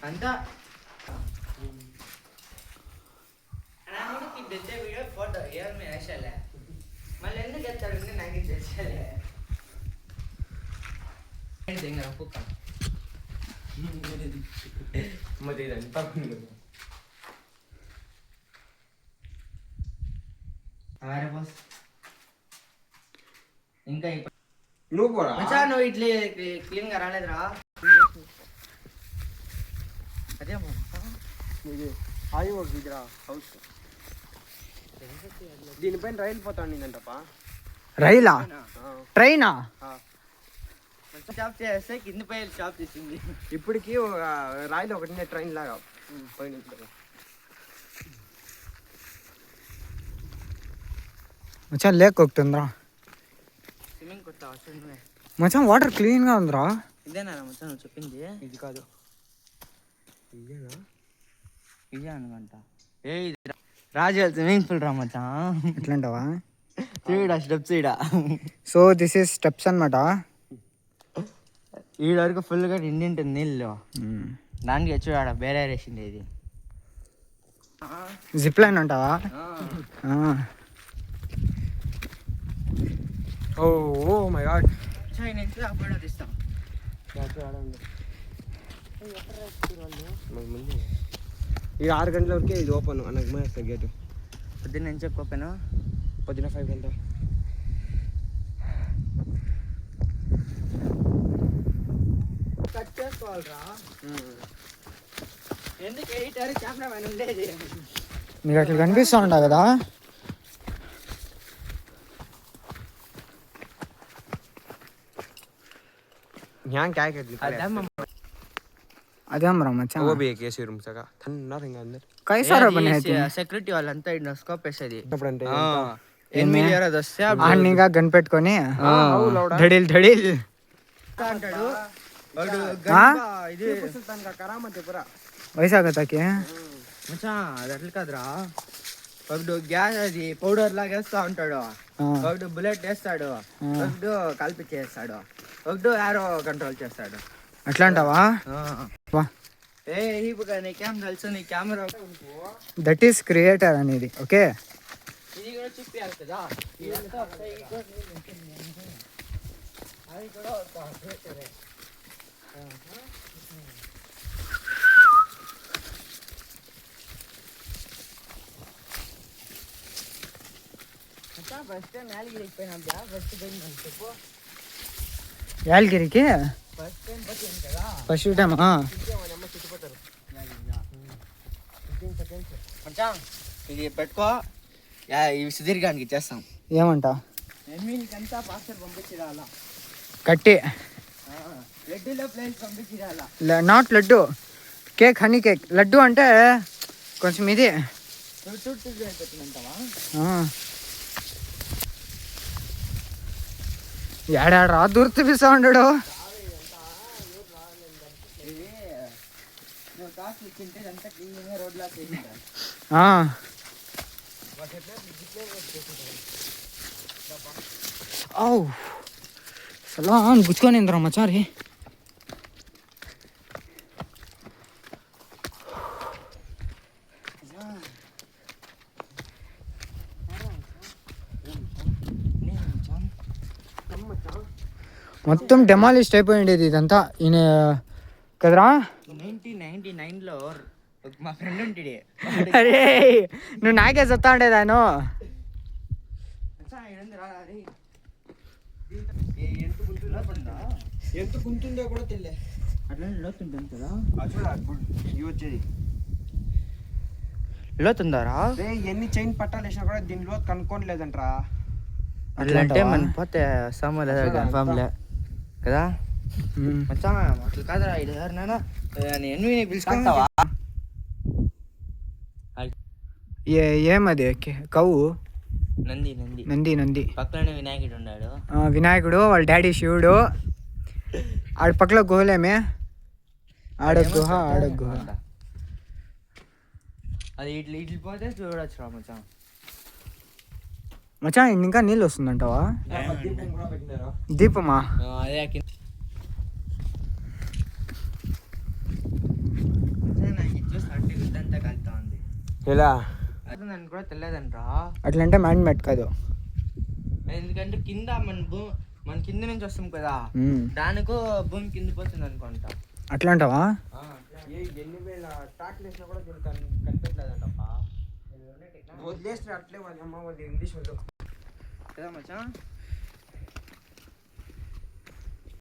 అంతా video photo ఏమి వేసాలే మళ్ళీ ఎందుకు ఎత్తాడు నాకు తెచ్చాలే కుక్క ఇంకా నువ్వు ఇట్లా క్లీన్ గా రాలేదురా అదే హాయి ఇదిరా హౌస్ దీనిపైన రైలు పోతాండిందంటప్ప రైలా ట్రైనా షాప్ చేస్తే కింద పై షాప్ చేసింది ఇప్పటికి ఒక రాయిలో ఒకటి ట్రైన్ లాగా పోయినప్పుడు మచాన్ లేక్ ఒకటిందిరా స్విమ్మింగ్ కొడతావా మచాన్ వాటర్ క్లీన్ గా ఉందిరా ఇదేనా మచాన్ నువ్వు చెప్పింది ఇది కాదు ఇదే అనుకుంట ఏ రాజు స్విమ్మింగ్ పూల్ రా మచాన్ ఎట్లంటావా చూడా స్టెప్స్ ఈడ సో దిస్ ఈస్ స్టెప్స్ అనమాట ఈడ వరకు ఫుల్గా నిండింటుంది నీళ్ళు దానికి చూడ వేరే వేసింది ఇది జిప్ లైన్ అంటావా ఓ మై గాడ్ ఫోటో తీస్తాం ఈ 6 గంటల వరకే ఇది ఓపెన్ అనకు మేస్తా గేటు పొద్దున్న నేను చెప్పాను పొద్దున 5 గంటల కట్ చేసుకోవాలరా ఎందుకు ఎడిటర్ కెమెరామెన్ ఉండేది మీకు అట్లా కనిపిస్తూ ఉంటా కదా यहाँ क्या कर అదే అమ్మరా మచ్చా वो भी एक एसी रूम सका ठंडा रहेगा अंदर कैसा రా బనే అయితే సెక్యూరిటీ వాళ్ళంతా ఇన్న స్కోప్ వేసేది ఎప్పుడంటే ఎనిమిది వస్తే ఆన్నిగా గన్ పెట్టుకొని ధడిల్ ధడిల్ అంటాడు ఇది సుల్తాన్ का करामत है पूरा వైశాఖతకి మచ్చా అది అట్లా కాదురా ఒకడు గ్యాస్ అది పౌడర్ లాగా వేస్తా ఉంటాడు ఒకడు బుల్లెట్ వేస్తాడు ఒకడు కలిపిచ్చేస్తాడు ఒకడు యారో కంట్రోల్ చేస్తాడు అట్లా అంటావా ఏ నీకేం తెలుసు నీ కెమెరా దట్ ఈస్ క్రియేటర్ అనేది ఓకే ఇది కూడా చూపించాలి కదా అది కూడా క్రియేటరే ఫస్ట్ టైం యాలగిరికి పోయినా ఫస్ట్ పోయిందని చెప్పు యాలగిరికి ఫస్ట్ టైం పోయింది కదా ఫస్ట్ టైమా ఇది పెట్టుకో ఇవి సుదీర్ఘానికి చేస్తాం ఏమంటా ఎనిమిదికంతా పాస్టర్ పంపించిరాలా కట్టి లడ్డూలో ప్లేస్ పంపించిరాలా not laddu cake honey cake laddu అంటే కొంచెం ఇది పెట్టినంటావా ఏడాడు దూరం చూపిస్తా ఉంటాడు అసలు గుచ్చుకొని ఇంద్రా మచారి మొత్తం డెమాలిస్ట్ అయిపోయిండేది ఇదంతా ఈయన కదరా 1999లో మా ఫ్రెండ్ ఉంటాడు అరే నువ్వు నాకే చెప్తా ఉండేది ఆయన ఎంత గుంతుందో కూడా తెలియదు అట్లా లోతుంటుంది కదా వచ్చేది లోతుందారా ఎన్ని చైన్ పట్టాలు వేసినా కూడా దీని లోతు కనుక్కోలేదంటరా అట్లా అంటే మన పోతే సామాన్ లేదా కన్ఫామ్ లే కదా మచ్చా అట్లా కాదురా ఇది ఎవరినైనా ఎన్ని పిలుచుకుంటావా ఏమది కవ్వు నంది పక్కనే వినాయకుడు ఉన్నాడు వినాయకుడు వాళ్ళ డాడీ శివుడు ఆడ పక్కల గుహలేమే ఆడ గుహ అది ఇట్లా పోతే చూడొచ్చు రా మచ్చా మచ్చా ఇంకా నీళ్ళు వస్తుందంటావా దీపమా అదే ఎలా నన్ను కూడా తెలియదంట్రా. అట్లంటే మ్యాన్ మెట్ కాదు. ఎందుకంటే కింద మన కింద నుంచి వస్తాం కదా, దానికో భూమి కింద పోతుంది అనుకుంటా. అట్లా అంటావా? ఎన్ని వేల స్టార్ట్ చేసినా కూడా దీనికి కనిపించలేదంటప్ప. వదిలేసిన అట్లే వాళ్ళ అమ్మ వాళ్ళు ఇంగ్లీష్ వాళ్ళు కదా మచ్చా.